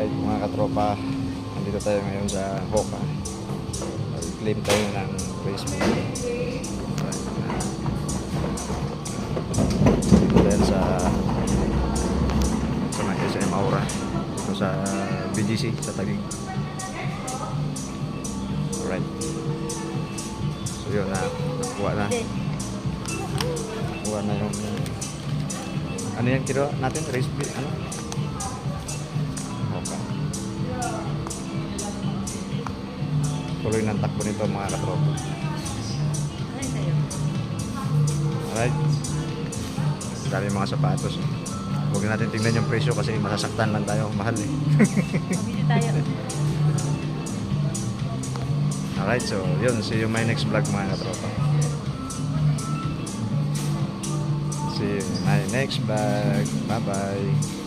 Alright mga katropa, nandito tayo ngayon sa Hoka. Claim tayo ng Facebook. Dito tayo sa may SM Aura. Dito sa BGC, sa Taguig. Alright. So yun na, nakuha na. Nakuha na yung ano yan kilo natin? Race beat, ano? Hoka. Tuloy ng takbo nito mga katropa. Alright. Dami mga sapatos. Huwag natin tingnan yung presyo kasi masasaktan lang tayo. Mahal eh. Bumili tayo. Alright, so yun. See you my next vlog mga katropa. See you in my next vlog. Bye bye.